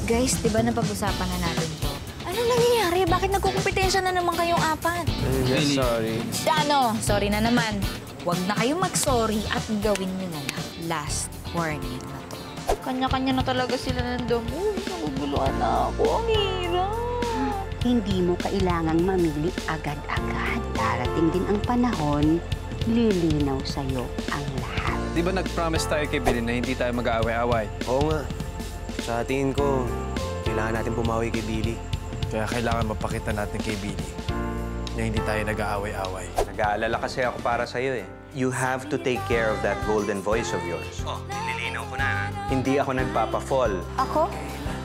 Guys, di ba napag-usapan na natin to? Ano nangyayari? Bakit nagkukumpetensya na naman kayong apat? Yes, sorry. Sorry na naman. Huwag na kayong mag-sorry at gawin nyo na lang. Last warning na to. Kanya-kanya na talaga sila ng damo. Naguguluhan na ako. Ang hirap. Hindi mo kailangang mamili agad-agad. Darating din ang panahon, lilinaw sa'yo ang lahat. Di ba nag-promise tayo kay Billy na hindi tayo mag-aaway-away? Oo nga. Sa tingin ko, kailangan natin pumawi kay Billy. Kaya kailangan mapakita natin kay Billy na hindi tayo nag-aaway-away. Nag-aalala kasi ako para sa'yo eh. You have to take care of that golden voice of yours. Oh, nililinaw ko na. Hindi ako nagpapa-fall. Ako?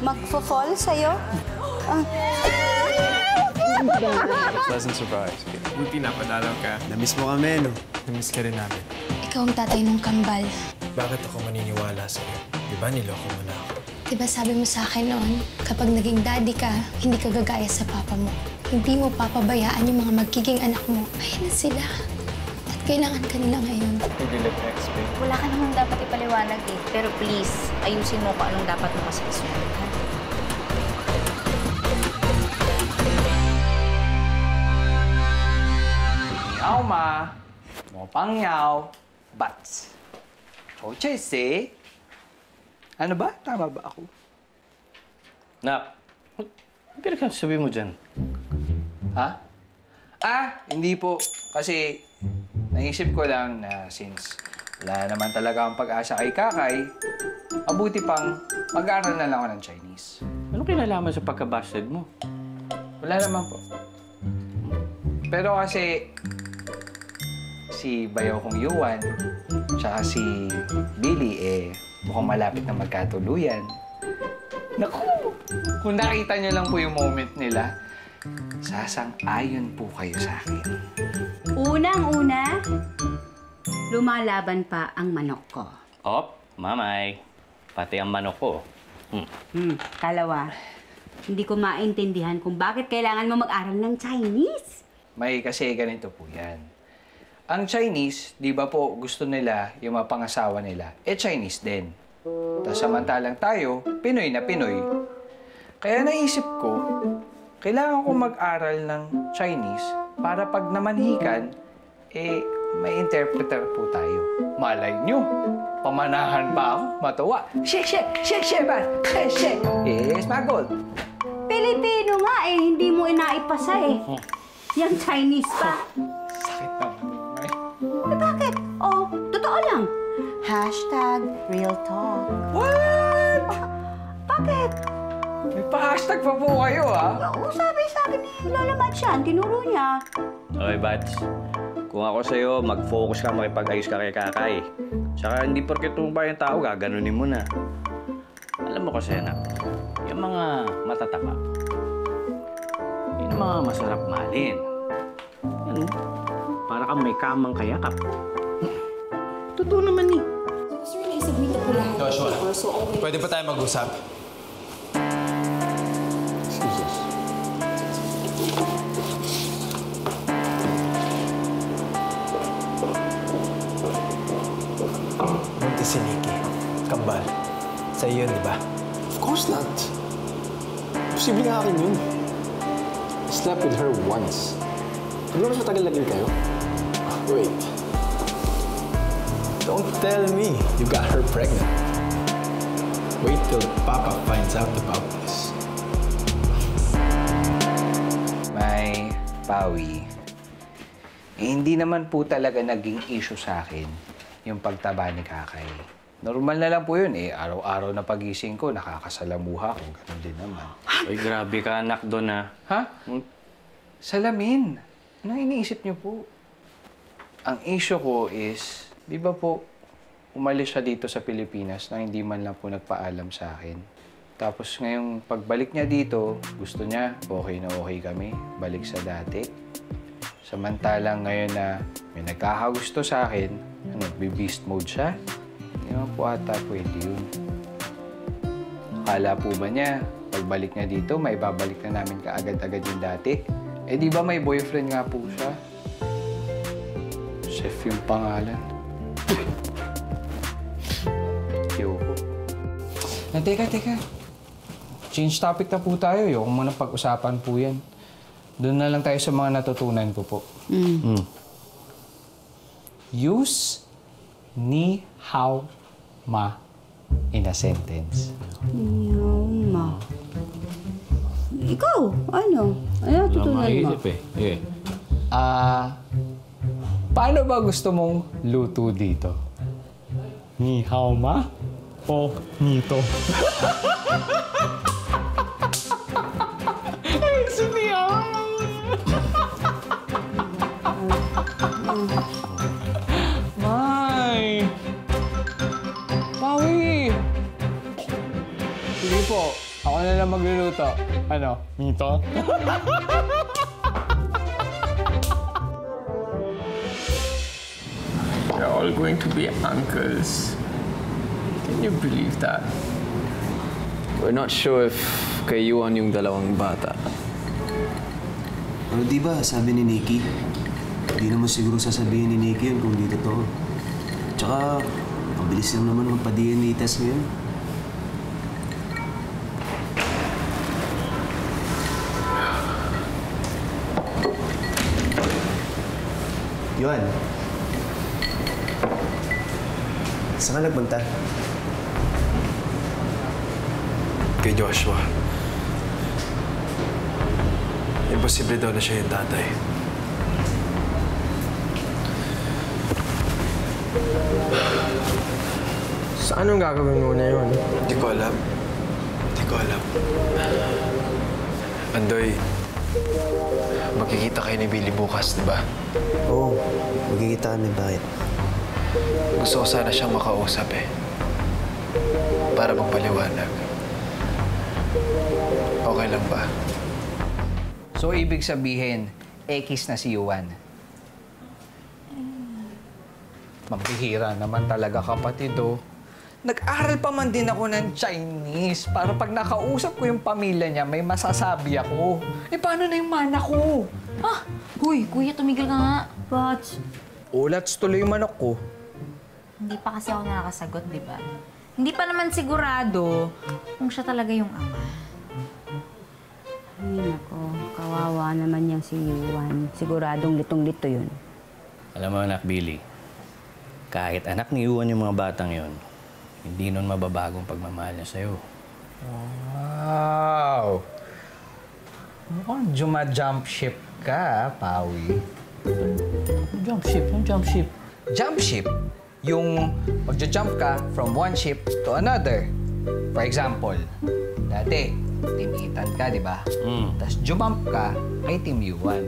Magfo-fall sa'yo? Pleasant surprise. Buti napadalaw ka. Namiss mo kami, no? Namiss ka rin namin. Ikaw ang tatay ng kambal. Bakit ako maniniwala sa'yo? Di ba niloko mo na ako? Diba sabi mo sa akin noon, kapag naging daddy ka, hindi ka gagaya sa papa mo. Hindi mo papabayaan yung mga magiging anak mo. Ayan na sila. At kailangan ka nila ngayon. Hindi nag-expect. Wala ka naman dapat ipaliwanag eh. Pero please, ayusin mo kung anong dapat mo kasi isunod. Niao ma, mo pang yao, bats. Choche se. Ano ba? Tama ba ako? Nak, ano pinagsasabi mo dyan? Ha? Hindi po. Kasi naisip ko lang na since wala naman talaga ang pag-asa kay Kakay, mabuti pang mag-aaral na lang ako ng Chinese. Ano kinalaman sa pagka-busted mo? Wala naman po. Pero kasi si bayaw kong Yuan, tsaka si Billy, mukhang malapit na magkatuluyan. Naku! Kung nakita niyo lang po yung moment nila, sasang-ayon po kayo sa akin. Unang-una, lumalaban pa ang manok ko. Op, mamay. Pati ang manok ko. Kalawa, hindi ko maintindihan kung bakit kailangan mo mag-aral ng Chinese. May kasi ganito po yan. Ang Chinese, di ba po gusto nila yung mga pangasawa nila, Chinese din. Tapos samantalang tayo, Pinoy na Pinoy. Kaya naisip ko, kailangan ko mag-aral ng Chinese para pag namanhikan, may interpreter po tayo. Malay nyo, pamanahan pa ako, matuwa. Shake, shake, shake, shake, man. Shake, shake. Yes, magod. Pilipino nga hindi mo inaipasa Yang Chinese pa. Sakit naman. Bakit? Totoo lang. #real talk. What? Bakit? May pa-hashtag pa po kayo, ha? Sabi sa akin ni Lola Madsyan, tinuro niya. Okay, Bats. Kung ako sa'yo, mag-focus ka, makipag-ayos ka kay Kakay. Tsaka hindi porket tumba yung tao, gaganunin mo na. Alam mo kasi, anak, yung mga matatapa, yun ang mga masarap mahalin. Ano? Para kang may kamang kayakap. Totoo naman eh. Sir, naisagmit na po lahat. Joshua, pwede pa tayo mag-usap? Si Nikki. Kambal. Sa iyo, di ba? Of course not. Posible nga akin yun. I slept with her once. Ano mas matagal naging kayo? Wait. Don't tell me you got her pregnant. Wait till Papa finds out about this. May Pawi, hindi naman po talaga naging issue sa akin yung pagtaba ni Kakay. Normal na lang po yun Araw-araw na pagising ko, nakakasalamuha ko. Ganun din naman. Ay, grabe ka, anak doon, ha? Ha? Salamin. Anong iniisip niyo po? Ang issue ko is, di ba po, umalis siya dito sa Pilipinas na hindi man lang po nagpaalam sa akin. Tapos ngayong pagbalik niya dito, gusto niya, okay na okay kami, balik sa dati. Samantalang ngayon na may nagkakagusto sa akin, beast mode siya. Hindi naman po ata pwede yun. Akala po ba niya, pagbalik niya dito, may babalik na namin kaagad-agad yung dati? Di ba may boyfriend nga po siya? Chef yung pangalan. Ayoko. Teka. change topic na po tayo. Yung muna pag-usapan po yan. Doon na lang tayo sa mga natutunan ko po. Use ni, how, ma in a sentence. Ma. Ikaw, ano? Ano tutunan mo? Paano ba gusto mong luto dito? Ni hao ma o nito? May! Pawi! Sige po, ako na lang magluluto. Ano? Nito? We're all going to be uncles. Can you believe that? We're not sure if kay Yuan yung dalawang bata. Pero di ba, sabi ni Nikki, hindi naman siguro sasabihin ni Nikki yun kung di totoo. Tsaka, mabilis lang naman magpa-DNA test ngayon. Yuan, saan ka nagpunta? Kay Joshua. Imposible daw na siya yung tatay. So, anong gagawin mo na yun? Hindi ko alam. Hindi ko alam. Andoy, magkikita kayo ni Billy bukas, di ba? Oo, magkikita kami. Bakit? Gusto ko sana siyang makausap eh. Para magpaliwanag. Okay lang ba? So, ibig sabihin, X na si Yuan. Mabihira naman talaga, kapatid, oh. Nag-aral pa man din ako ng Chinese para pag nakausap ko yung pamilya niya, may masasabi ako. Eh, paano na yung mana ko? Ah! Huy, kuya, tumigil ka nga. But, Ulats tuloy yung manok ko. hindi pa kasi ako nakakasagot, di ba? Hindi pa naman sigurado kung siya talaga yung ama. Ay, nako. Kawawa naman yung si Yuan. Siguradong litong-lito yun. Alam mo, anak Billy, kahit anak ni Yuan yung mga batang yon, hindi nun mababagong pagmamahal niya sa'yo. Wow! Mukhang jump ship ka, Pawi. Jump ship, yung jump ship. Jump ship, yung magja-jump ka from one ship to another. For example, dati, Team Ethan ka, di ba? Tapos jump ka kay Team Yuan.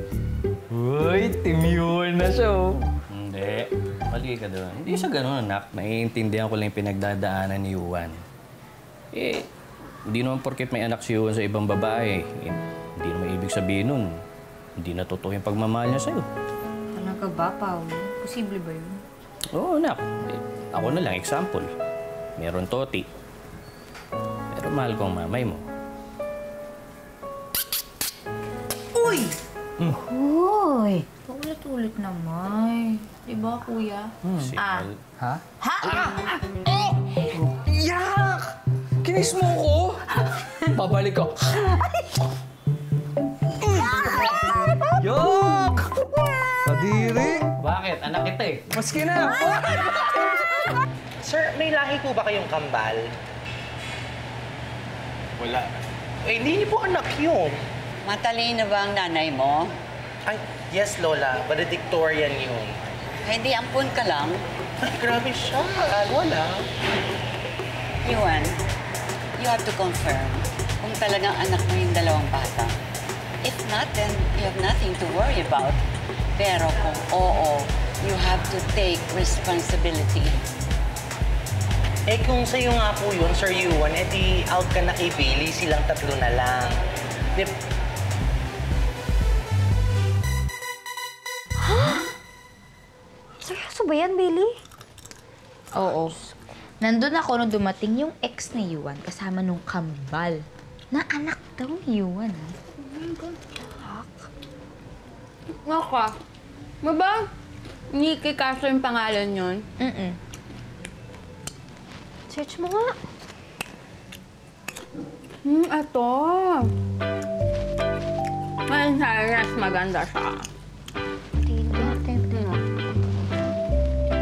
Uy, Team Yuan na siya, oh. Hindi. Mali ka doon. Hindi siya ganun, anak. Naiintindihan ko lang yung pinagdadaanan ni Yuan. Eh, hindi naman porket may anak si Yuan sa ibang babae. Eh, hindi naman ibig sabihin nun. Hindi na totoo yung pagmamahal niya sa'yo. Talaga ba, Pao? Posible ba yun? Oo, anak. Eh, ako na lang, example. Meron toti. Pero mahal ko ang mamay mo. Uy! Uy! Paulit-ulit naman. Di ba, kuya? Signal. Ha? Ha? Yak! Kinis mo ko? Pabalik ko. Yak! Kadiri! Bakit? Anak kita eh. Maski na! Sir, may lahi po ba kayong kambal? Wala. Eh, hindi niyo po anak yun. Matalino ba ang nanay mo? Ay, yes, Lola. Valedictorian yun. Hindi ampun ka lang. Ay, grabe siya. Wala. Yuan, you have to confirm kung talagang anak mo yung dalawang bata. If not, then you have nothing to worry about. Pero kung oo, you have to take responsibility. Eh, kung sa'yo nga po yun, Sir Yuan, edi out ka na kay Billy. Silang tatlo na lang. Seryoso ba yan, Billy? Oo. Nandun ako nung dumating yung ex ni Yuan kasama nung kambal. Na anak daw ni Yuan, ha? Naka, ba Nikki Castro yung pangalan yun? Search mo nga. Ito. Ngayon mas maganda siya.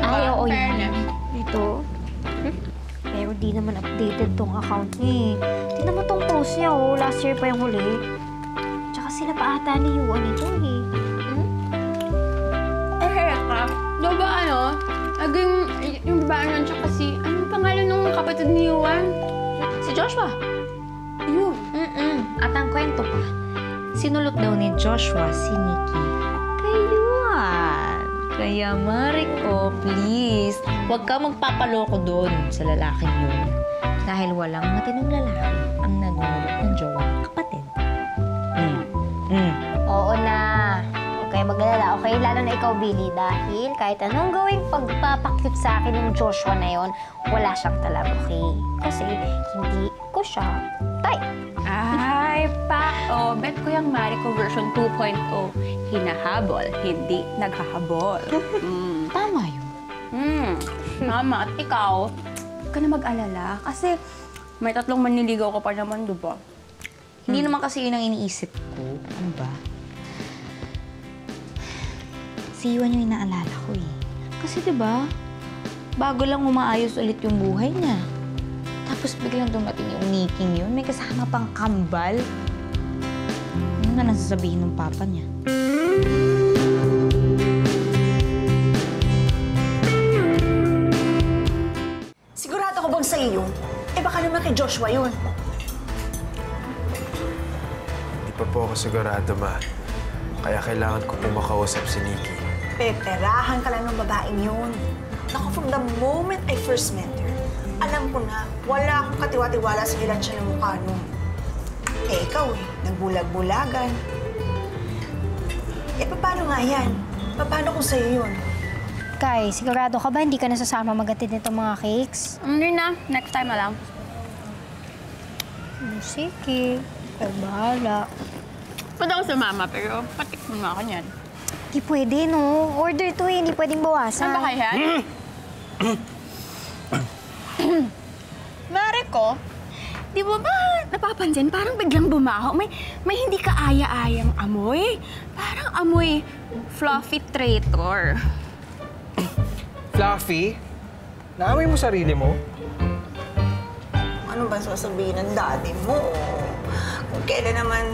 Ay, oo yan. Ito. Pero di naman updated tong account niya eh. Tignan mo tong post niya oh. Last year pa yung huli. Tsaka sila pa ata ni Yuan ito eh. Ka. Diba naging yung babae nun tsaka si, anong pangalan ng kapatid ni Yuan? Si Joshua. Yun. At ang kwento pa, sinulot daw ni Joshua si Nikki kay Yuan. Kaya Mariko, please, huwag ka magpapaloko doon sa lalaking yun. Dahil walang matinong lalaki ang nanunulot ng jowa ng kapatid. Oo na. Huwag kayo mag-alala, okay? Lalo na ikaw, Billy. Dahil kahit anong gawing pagpapakyut sa akin ng Joshua na yon, wala siyang talab, okay? Kasi hindi ko siya type. Ay, bet ko yung Mariko version 2.0. Hinahabol, hindi naghahabol. Tama yun. Tama. At ikaw, huwag ka na mag-alala. Kasi may 3 manliligaw ka pa naman, diba? Hindi naman kasi yun ang iniisip ko. Ano ba? Si Yuan yung inaalala ko eh. Kasi diba, bago lang umaayos ulit yung buhay niya. Tapos biglang dumating yung Niking yun. May kasama pang kambal. Ano na nasasabihin ng papa niya? Sigurado ko bang sa iyo? Baka naman kay Joshua yun. Hindi pa po ako sigurado, Ma. Kaya kailangan ko po makausap si Nikki. Peperahan ka lang ng babaeng yun. Naku, from the moment I first met her, alam ko na wala akong katiwa-tiwala sa hilansya ng mukha nun. Ikaw nagbulag-bulagan. Paano nga yan? Paano kung sa'yo yun? Kai, sigurado ka ba hindi ka nasasama magatid nitong mga cakes? Hindi na. Next time na lang. Sige. Ikaw bahala. Pwede ako sumama, pero patikman mo ako niyan. Di pwede, no? Order to eh. Hindi pwedeng bawasan. Saan ba kaya? Mariko, di mo ba napapansin? Parang biglang bumaho. May hindi kaaya-ayang amoy. Parang amoy fluffy traitor. Fluffy? Naamoy mo sarili mo? Ano ba sasabihin ng daddy mo? Kung kailan naman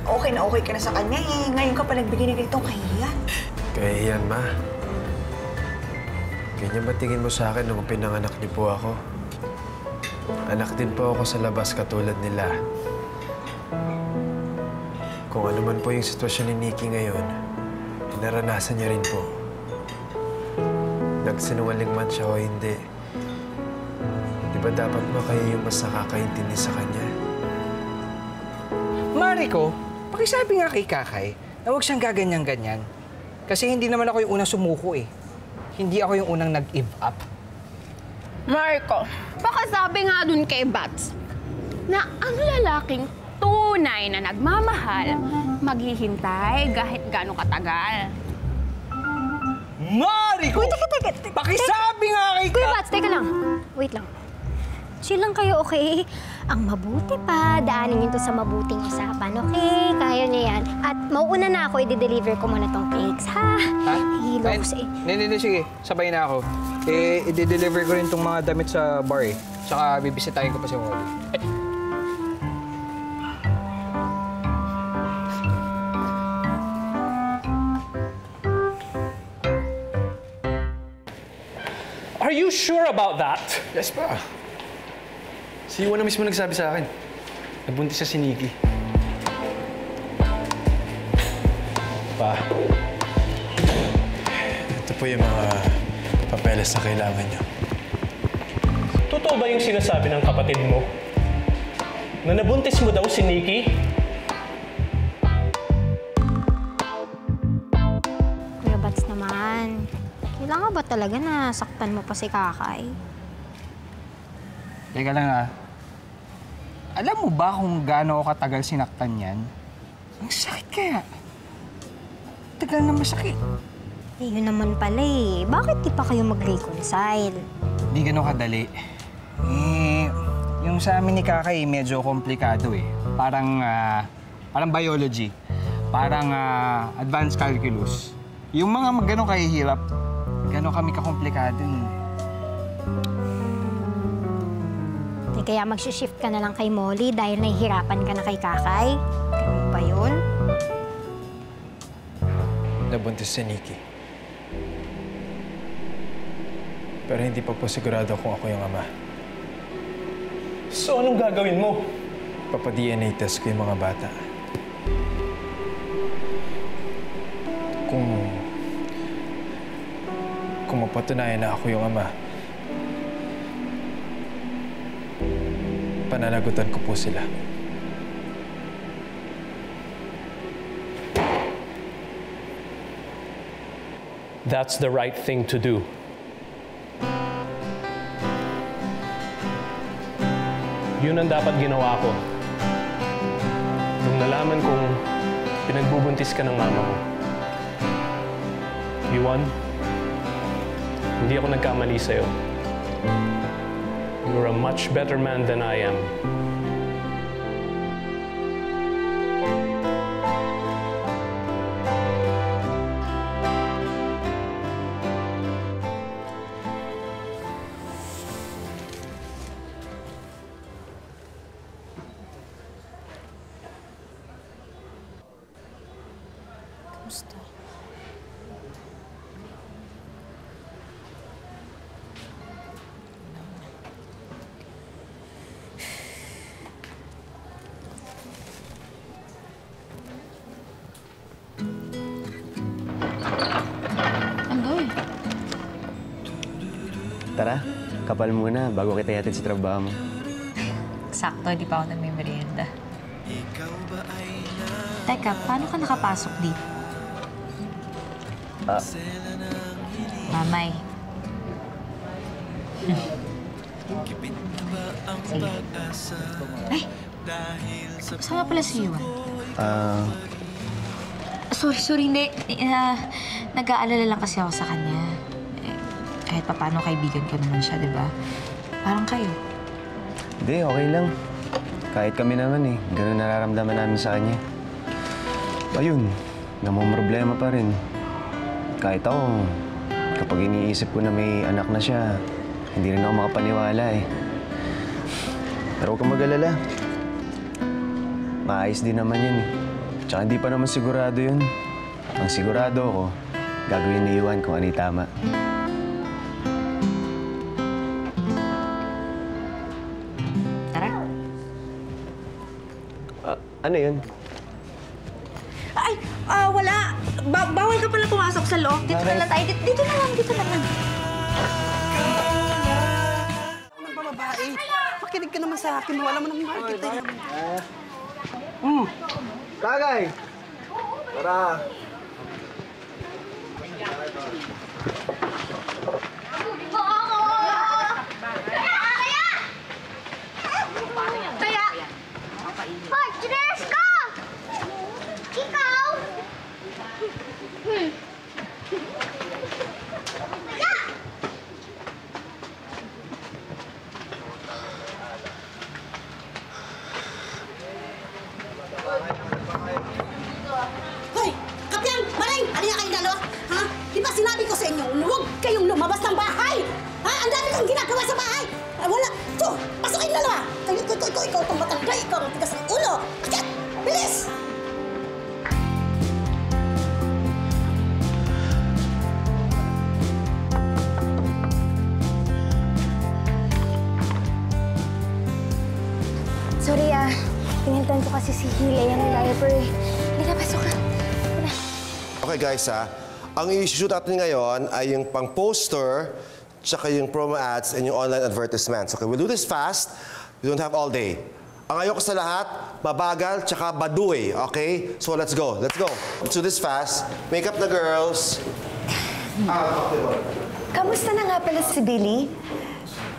okay ka na sa kanya eh. Ngayon ka pa nagbigay ng ganitong kahihiyan. Kahihiyan, Ma. Ganyan ba tingin mo sa akin nung pinanganak niyo po ako? Anak din po ako sa labas katulad nila. Kung ano man po yung sitwasyon ni Nikki ngayon, naranasan niya rin po. Nagsinungaling man siya o hindi. Di ba dapat ba kayo yung mas nakakaintindi sa kanya? Mariko, pakisabi nga kay Kakay na huwag siyang gaganyan-ganyan. Kasi hindi naman ako yung unang sumuko eh. Hindi ako yung unang nag-give up. Marco, baka sabi nga dun kay Bats na ang lalaking tunay na nagmamahal, maghihintay kahit gaano katagal. Mariko! Uy, teka. Pakisabi nga kay Kuya Bats, teka lang. Wait lang. Chill lang kayo, okay? Ang mabuti pa, daanin niyo to sa mabuting usapan, okay? Kaya niyo yan. At mauuna na ako, i-deliver ko muna tong cakes, ha? Hilo ko sa Hindi, sige. Sabay na ako. I-deliver ko rin tong mga damit sa bar eh. Tsaka bibisitahin ko pa si Wally. Are you sure about that? Yes, pa. Si Yuan na mismo nagsabi sa akin. Nabuntis siya si Nikki. Pa, ito po yung mga papeles na kailangan niyo. Totoo ba yung sinasabi ng kapatid mo? Na nabuntis mo daw si Nikki? Kuya Bats naman. Kailangan ba talaga na saktan mo pa si Kakay? Teka lang ah. Alam mo ba kung gaano ako katagal sinaktan yan? Ang sakit kaya. Tagal na masakit. Eh, yun naman pala eh. Bakit di pa kayo mag-reconcile? Di ganun kadali. Eh, yung Yung sa amin ni Kakay, medyo komplikado eh. Parang biology. Parang advanced calculus. Yung mga gano'ng kahihirap, gano'n kami kakomplikado eh. Kaya mag-shift ka na lang kay Molly dahil nahihirapan ka na kay Kakay? Ganun ba yun? Nabuntis si Nikki. Pero hindi pa po sigurado kung ako yung ama. So, anong gagawin mo? Papa-DNA test ko yung mga bata. Kung mapatunayan na ako yung ama, pananagutan ko po sila. That's the right thing to do. Yun ang dapat ginawa ko. Nung nalaman kong pinagbubuntis ka ng mama mo. Yuan, hindi ako nagkamali sa'yo. You're a much better man than I am. Kamusta? Tara, kapal muna bago kita yatid sa trabaho mo. Sakto, di pa ako nagme-merienda. Teka, paano ka nakapasok dito? Mamay. Sige. Ay! Saan nga pala si Yuan? Sorry, hindi. Nag-aalala lang kasi ako sa kanya. Kahit paano kaibigan ko naman siya, di ba? Parang kayo. Hindi, okay lang. Kahit kami naman eh. Ganun nararamdaman namin sa kanya. Ayun, namumroblema pa rin. Kahit ako, kapag iniisip ko na may anak na siya, hindi rin ako makapaniwala eh. Pero huwag kang mag-alala. Maayos din naman yun eh. Tsaka hindi pa naman sigurado yun. Ang sigurado ako, gagawin ni Yuan kung ano yung tama. Tara. Ano yun? Ay, wala. Bawal ka pala pumasok sa loob. Dito na lang tayo. Dito na lang. Ano ba, babae? Pakinig ka naman sa akin. Wala mo nang mahal kita. Tagay! Tara! Hoy, Chines ka! Ikaw? Hoy! Kapyan! Maring! Ano yung kayong dalawa? Ha? Di ba sinabi ko sa inyo, huwag kayong lumabas ng bahay! Ha? Ang dami kang ginagawa sa bahay! Wala! Ito! Pasok kayong dalawa! Ikaw itong matanda! Ikaw ang tigas ng ulo! Akyat! Bilis! Sorry pinuntan ko kasi si Hila yung diaper eh. Hindi ka, pasok ka. Okay guys ang i-shoot natin ngayon ay yung pang poster, tsaka yung promo ads and yung online advertisements. Okay, we'll do this fast. We don't have all day. Ang ayoko sa lahat, mabagal, tsaka baduy. Okay? So let's go. Let's do this fast. Make up the girls. Kamusta na nga pala si Billy?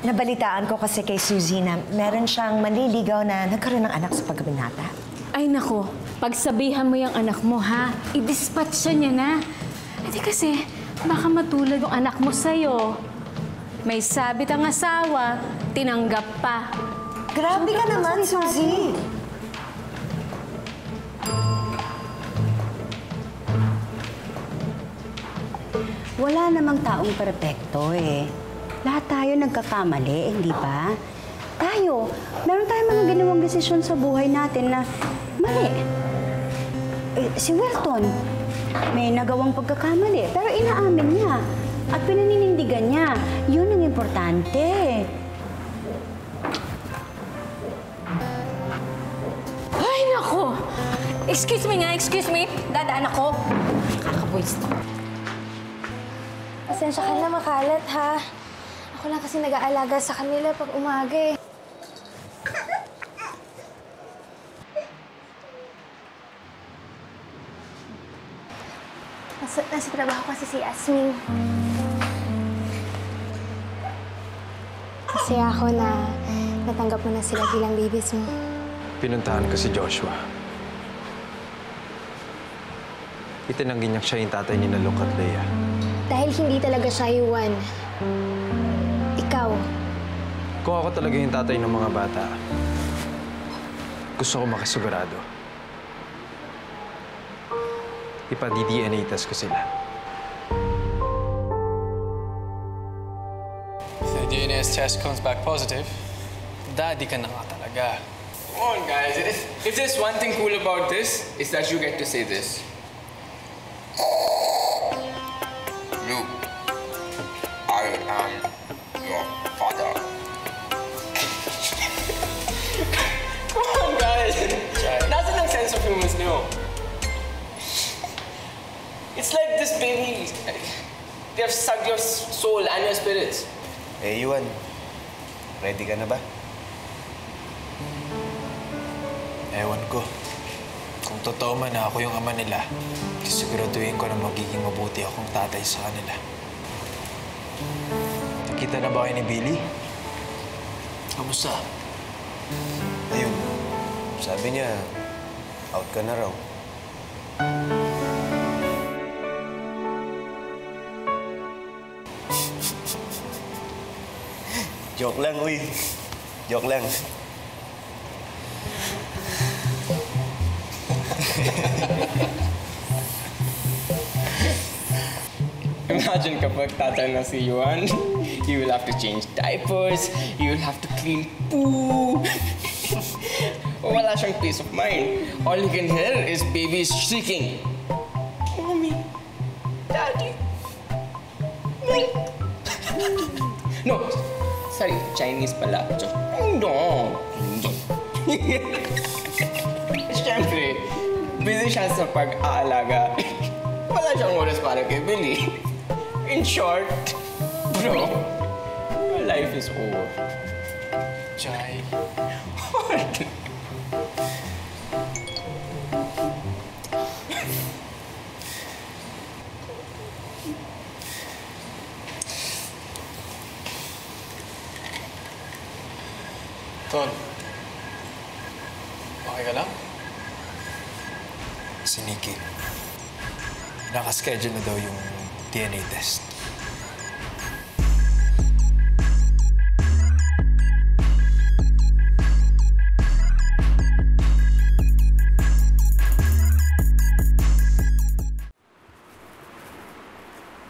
Nabalitaan ko kasi kay Suzy na meron siyang manliligaw na nagkaroon ng anak sa pagkabinata. Ay nako, pagsabihan mo yung anak mo ha, i-dispatch niya na. Hindi kasi, baka matulad yung anak mo sa'yo. May sabit ang asawa, tinanggap pa. Grabe ka naman, Suzy. Wala namang taong perpekto eh. Lahat tayo nagkakamali, hindi ba? Tayo, meron tayong mga ginawang desisyon sa buhay natin na mali. Si Wilton, may nagawang pagkakamali, pero inaamin niya at pinaninindigan niya. Yun ang importante. Ay, nako! Excuse me. Dadaan ako. Kakabwist. Pasensya ka na, makalat, ha? Ako lang kasi nag-aalaga sa kanila pag umaga, eh. Nasa trabaho kasi si Asming. Masaya ako na natanggap mo na sila bilang babies mo. Pinuntahan ko si Joshua. Itinanggi niya siya yung tatay ni Nalok at Leia. Dahil hindi talaga siya Yuan. Ikaw. Kung ako talaga yung tatay ng mga bata, gusto ko makasigurado. Ipa-DNA test ko sila. If the DNA test comes back positive, daddy ka na nga talaga. Come on, guys. If there's one thing cool about this, it's that you get to say this. Luke, I am your father. Come on, guys. That's an sense of humor, no. It's like this baby. They have sucked your soul and your spirits. Eh, Yuan, ready ka na ba? Ewan ko. Kung totoo man na ako yung ama nila, siguraduhin ko na magiging mabuti akong tatay sa kanila. Nakita na ba kayo ni Billy? Kamusta? Ayun, sabi niya, out ka na raw. Joke lang, uy. Joke lang. Imagine kapag tatay na si Yuan, you will have to change diapers, you will have to clean poo. Wala siyang peace of mind. All you can hear is babies shrieking. Mommy, Daddy, no, sorry, Chinese pala. No. Siyempre, busy siya sa pag-aalaga. Wala siyang oras para kay Billy. In short, bro, your life is over. Jai. Ton, okay ka lang? Si Nikki. Nakaschedule na daw yung DNA test.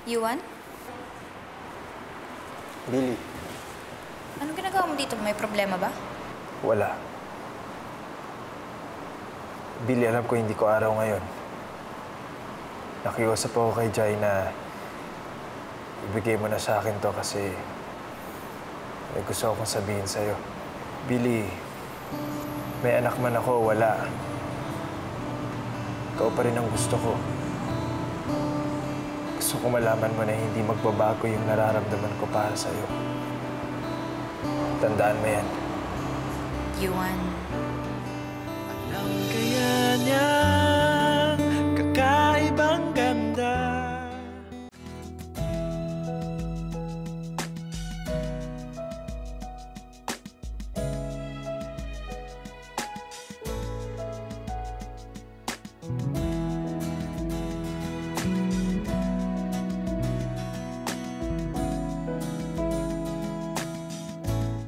Yuan? Billy, Anong ginagawa mo dito? May problema ba? wala. Billy, alam ko hindi ko araw ngayon. Nakiusap ako kay Jai na ibigay mo na sa akin to kasi may gusto akong sabihin sa'yo. Billy, may anak man ako o wala. Ikaw pa rin ang gusto ko. Gusto ko malaman mo na hindi magbabago yung nararamdaman ko para sa'yo. Tandaan mo yan. Yuan. Kaya niya